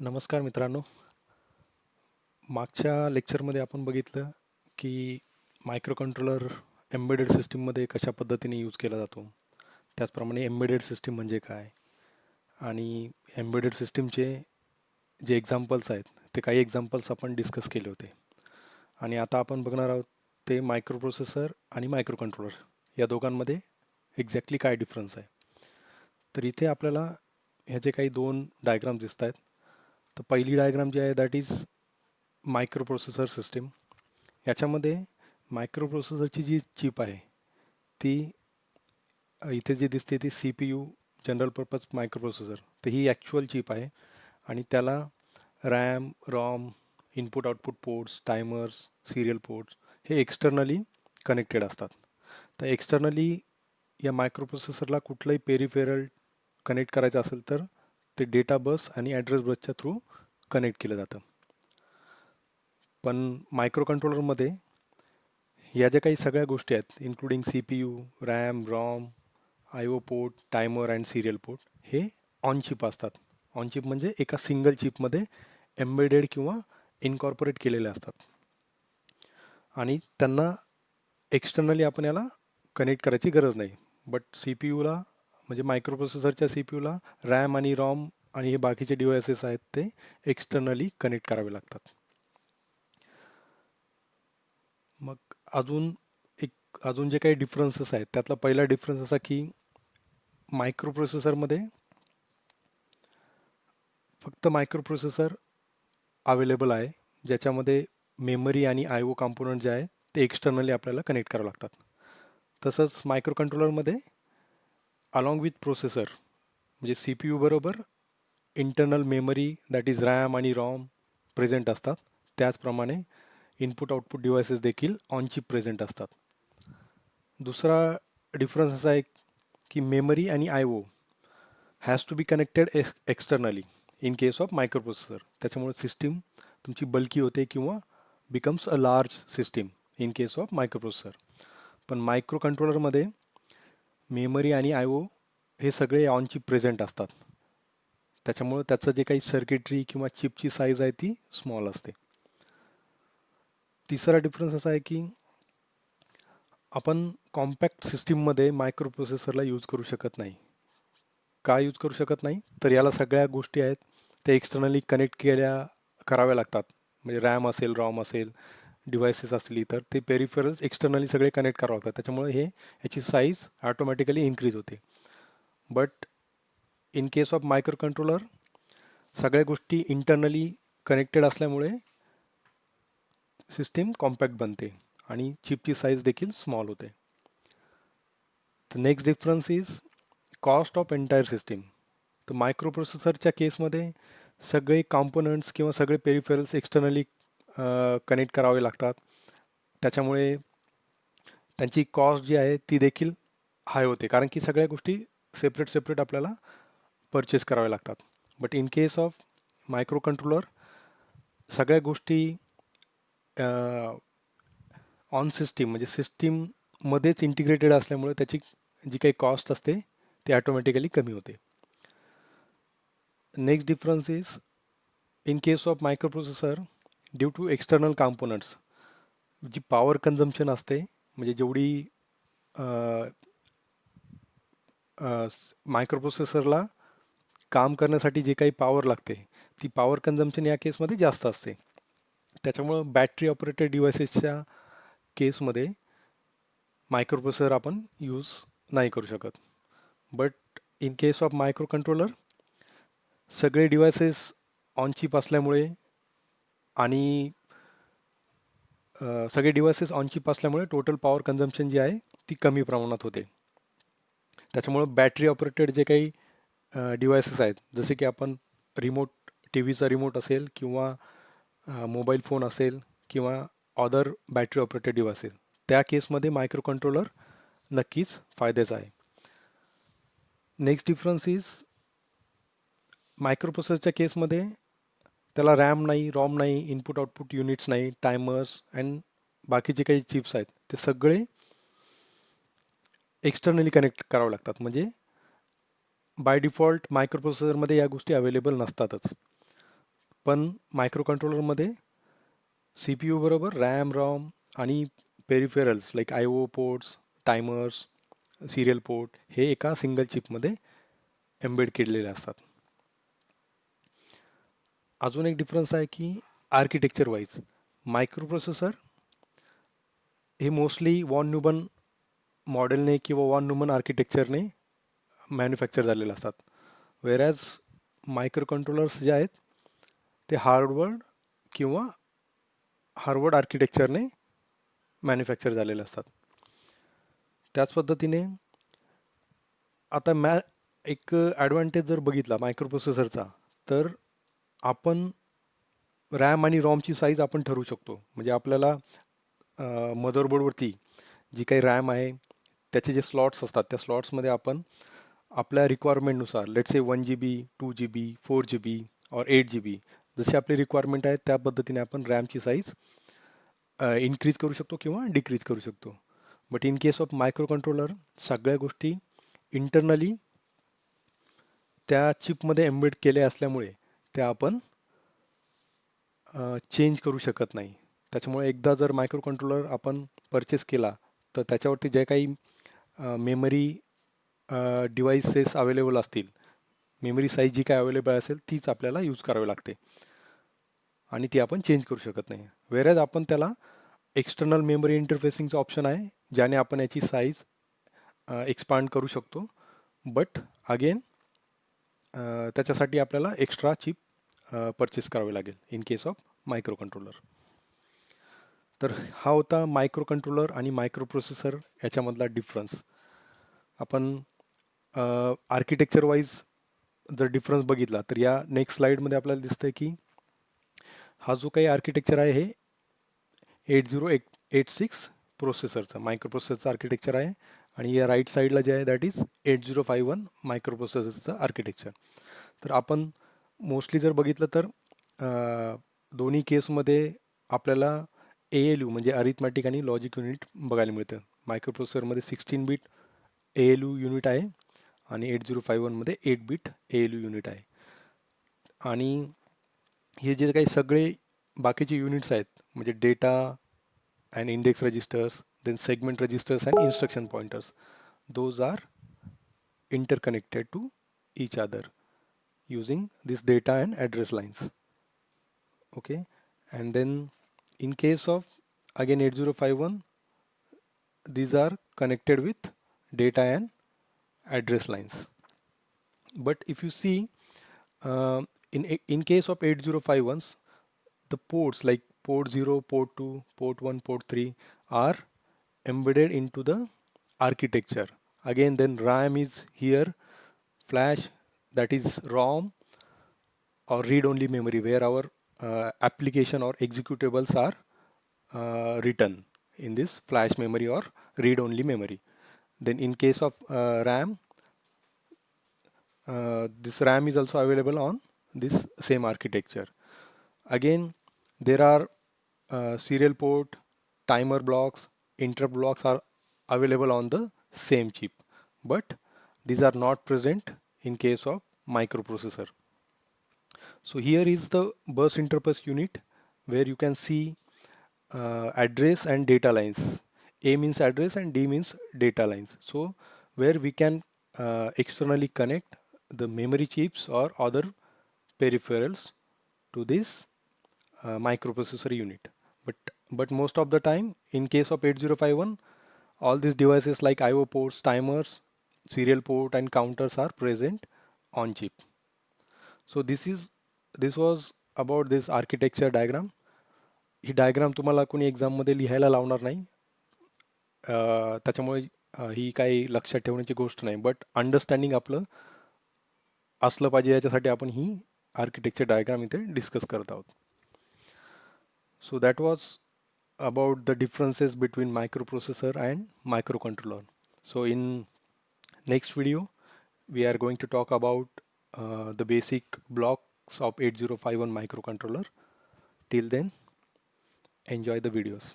नमस्कार मित्रांनो. मागच्या लेक्चरमध्ये आपण बघितलं की मायक्रो कंट्रोलर एम्बेडेड सिस्टीममध्ये कशा पद्धतीने यूज केला जातो. त्याचप्रमाणे एम्बेडेड सिस्टीम म्हणजे काय आणि एम्बेडेड सिस्टीमचे जे एक्झाम्पल्स आहेत ते काही एक्झाम्पल्स आपण डिस्कस केले होते. आणि आता आपण बघणार आहोत ते मायक्रो प्रोसेसर आणि मायक्रो कंट्रोलर या दोघांमध्ये एक्झॅक्टली काय डिफरन्स आहे. तर इथे आपल्याला ह्याचे काही दोन डायग्राम दिसत आहेत. तर पहिली डायग्राम जी आहे that is micro processor system. याच्यामध्ये मायक्रो प्रोसेसरची जी चिप आहे ती इथे जी दिसते ती C P U general purpose micro processor. तर ही ॲक्च्युअल चिप आहे आणि त्याला RAM ROM input output ports timers serial ports हे एक्सटर्नली कनेक्टेड असतात. तर एक्सटर्नली या मायक्रो प्रोसेसरला कुठलंही पेरिफेरल कनेक्ट करायचं असेल तर ते डेटा बस आणि ॲड्रेस बसच्या थ्रू कनेक्ट केलं जातं. पण मायक्रो कंट्रोलरमध्ये या ज्या काही सगळ्या गोष्टी आहेत including C P U RAM ROM I O port timer and serial port हे ऑन चिप असतात. ऑन चिप म्हणजे एका सिंगल चिपमध्ये एम्बेडेड किंवा इनकॉर्पोरेट केलेले असतात आणि त्यांना एक्सटर्नली आपण याला कनेक्ट करायची गरज नाही. बट सी पी यूला म्हणजे मायक्रो प्रोसेसरच्या सी पी यूला रॅम आणि रॉम आणि हे बाकीचे डिव्हायसेस आहेत ते एक्सटर्नली कनेक्ट करावे लागतात. मग अजून जे काही डिफरन्सेस आहेत त्यातला पहिला डिफरन्स असा की मायक्रो प्रोसेसरमध्ये फक्त मायक्रो प्रोसेसर अवेलेबल आहे ज्याच्यामध्ये मेमरी आणि आय ओ कॉम्पोनंट जे आहे ते एक्सटर्नली आपल्याला कनेक्ट करावं लागतात. तसंच मायक्रो कंट्रोलरमध्ये अलॉंग विथ प्रोसेसर म्हणजे सी पी यू बरोबर internal memory that is RAM आणि रॉम प्रेझेंट असतात. त्याचप्रमाणे इनपुट आउटपुट डिव्हायसेस देखील ऑन चिप प्रेझेंट असतात. दुसरा डिफरन्स असा आहे की मेमरी आणि I O has to be connected externally in case of microprocessor. त्याच्यामुळे सिस्टीम तुमची बल्की होते किंवा becomes a large system in case of microprocessor. पण मायक्रो कंट्रोलरमध्ये मेमरी आणि आय ओ हे सगळे ऑन चिप प्रेझेंट असतात. त्याच्यामुळं त्याचं जे काही सर्किटरी किंवा चिपची साईज आहे ती स्मॉल असते. तिसरा डिफरन्स असा आहे की आपण कॉम्पॅक्ट सिस्टीममध्ये मायक्रो प्रोसेसरला यूज करू शकत नाही. का यूज करू शकत नाही तर याला सगळ्या गोष्टी आहेत त्या एक्सटर्नली कनेक्ट कराव्या लागतात. म्हणजे रॅम असेल रॉम असेल डिव्हायसेस असली तर ते पेरिफेरल्स एक्सटर्नली सगळे कनेक्ट करावं लागतात. त्याच्यामुळे याची साईज ऑटोमॅटिकली इन्क्रीज होते. But in case of micro controller सगळ्या गोष्टी इंटरनली कनेक्टेड असल्यामुळे सिस्टीम कॉम्पॅक्ट बनते आणि चिपची साईज देखील स्मॉल होते. The next difference is cost of entire system. तर मायक्रो प्रोसेसरच्या केसमध्ये सगळे कॉम्पोनंट्स किंवा सगळे पेरिफेरल्स एक्सटर्नली कनेक्ट करावे लागतात. त्याच्यामुळे त्यांची कॉस्ट जी आहे ती देखील हाय होते कारण की सगळ्या गोष्टी सेपरेट सेपरेट आपल्याला परचेस कराव्या लागतात. But in case of micro controller सगळ्या गोष्टी ऑन सिस्टीम म्हणजे सिस्टीममध्येच इंटिग्रेटेड असल्यामुळे त्याची जी काही कॉस्ट असते ती ऑटोमॅटिकली कमी होते. Next difference is in case of microprocessor due to external components जी पॉवर कन्झम्पशन असते म्हणजे जेवढी मायक्रो प्रोसेसरला काम करण्यासाठी जे काही पॉवर लागते ती पॉवर कन्झम्पशन या केसमध्ये जास्त असते. त्याच्यामुळं बॅटरी ऑपरेटेड डिव्हायसेसच्या केसमध्ये मायक्रो प्रोसेसर आपण यूज नाही करू शकत. But in case of micro controller सगळे डिव्हायसेस ऑन चिप असल्यामुळे आणि सगळे डिव्हायसेस ऑन चिप असल्यामुळे टोटल पॉवर कन्झम्पशन जी आहे ती कमी प्रमाणात होते. त्याच्यामुळं बॅटरी ऑपरेटेड जे काही डिव्हायसेस आहेत जसे की आपण रिमोट टी व्हीचा रिमोट असेल किंवा मोबाईल फोन असेल किंवा अदर बॅटरी ऑपरेटेड डिव्हायसेस त्या केसमध्ये मायक्रो कंट्रोलर नक्कीच फायद्याचा आहे. नेक्स्ट डिफरन्स इज मायक्रो प्रोसेसरच्या केसमध्ये त्याला रॅम नाही रॉम नाही इनपुट आउटपुट युनिट्स नाही टायमर्स अँड बाकीचे काही चिप्स आहेत ते सगळे एक्सटर्नली कनेक्ट करावे लागतात. म्हणजे बाय डिफॉल्ट मायक्रो प्रोसेसरमध्ये या गोष्टी अवेलेबल नसतातच. पण मायक्रो कंट्रोलरमध्ये सी पी यू बरोबर रॅम रॉम आणि peripherals like I O ports timers serial port हे एका सिंगल चिपमध्ये एम्बेड केलेले असतात. अजून एक डिफरन्स आहे की आर्किटेक्चर वाईज मायक्रो प्रोसेसर हे मोस्टली वॉन न्यूमन मॉडेलने किंवा वॉन न्यूमन आर्किटेक्चरने मॅन्युफॅक्चर झालेले असतात. वेरॅज मायक्रो कंट्रोलर्स जे आहेत ते किंवा हार्वर्ड आर्किटेक्चरने मॅन्युफॅक्चर झालेले असतात. त्याच पद्धतीने आता एक ॲडव्हान्टेज जर बघितला मायक्रो प्रोसेसरचा तर आपण रॅम आणि रॉमची साईज आपण ठरवू शकतो. म्हणजे आपल्याला मदरबोर्डवरती जी काही रॅम आहे त्याचे जे स्लॉट्स असतात त्या स्लॉट्समध्ये आपण आपल्या रिक्वायरमेंटनुसार let's say 1 GB 2 GB 4 GB और 8 GB जशी आपली रिक्वायरमेंट आहे त्या पद्धतीने आपण रॅमची साईज इन्क्रीज करू शकतो किंवा डिक्रीज करू शकतो. But in case of micro controller सगळ्या गोष्टी इंटरनली त्या चिपमध्ये एम्बेड केल्या असल्यामुळे त्या आपण चेंज करू शकत नाही. त्याच्यामुळे एकदा जर मायक्रो कंट्रोलर आपण परचेस केला तर त्याच्यावरती जे काही मेमरी डिव्हाइसेस अवेलेबल असतील मेमरी साईज जी काय अवेलेबल असेल तीच आपल्याला यूज करावी लागते आणि ती आपण चेंज करू शकत नाही. वेरॅज आपण त्याला एक्सटर्नल मेमरी इंटरफेसिंगचं ऑप्शन आहे ज्याने आपण याची साईज एक्सपांड करू शकतो. बट अगेन त्याच्यासाठी आपल्याला एक्स्ट्रा चिप परचेस करावी लागेल in case of micro controller. तर हा होता मायक्रो कंट्रोलर आणि मायक्रो प्रोसेसर याच्यामधला डिफरन्स. आपण आर्किटेक्चर वाईज जर डिफरन्स बघितला तर या नेक्स्ट स्लाईडमध्ये आपल्याला दिसतंय की हा जो काही आर्किटेक्चर आहे हे 8086 प्रोसेसरचं मायक्रो प्रोसेसरचं आर्किटेक्चर आहे आणि या राईट साईडला जे आहे दॅट इज 8051 मायक्रो प्रोसेसरचं आर्किटेक्चर. तर आपण मोस्टली जर बघितलं तर दोन्ही केसमध्ये आपल्याला ALU म्हणजे अरिथमॅटिक आणि लॉजिक युनिट बघायला मिळतं. मायक्रो प्रोसेसरमध्ये 16 बिट ALU युनिट आहे आणि 8051मध्ये 8 बिट ALU युनिट आहे. आणि हे जे काही सगळे बाकीचे युनिट्स आहेत म्हणजे data and index registers then segment registers and instruction pointers those are interconnected to each other using this data and address lines. Okay, and then in case of again 8051 these are connected with data and address lines. But if you see in case of 8051s the ports like port 0 port 2 port 1 port 3 are embedded into the architecture. Again then RAM is here, flash that is ROM or read-only memory where our application or executables are written in this flash memory or read-only memory. Then in case of RAM, this RAM is also available on this same architecture. Again, there are serial port, timer blocks, interrupt blocks are available on the same chip, but these are not present in case of microprocessor. So here is the bus interface unit where you can see address and data lines. A means address and D means data lines. So where we can externally connect the memory chips or other peripherals to this microprocessor unit. But most of the time in case of 8051 all these devices like IO ports, timers, serial port and counters are present on chip. So this was about this architecture diagram. He diagram तुम्हाला कोणी एक्झाममध्ये लिहायला लावणार नाही. त्याच्यामुळे ही काही लक्षात ठेवण्याची गोष्ट नाही. बट अंडरस्टँडिंग आपलं असलं पाहिजे याच्यासाठी आपण ही आर्किटेक्चर डायग्राम इथे डिस्कस करत आहोत. So that was about the differences between microprocessor and microcontroller. So in next video we are going to talk about the basic blocks of 8051 microcontroller. Till then, enjoy the videos.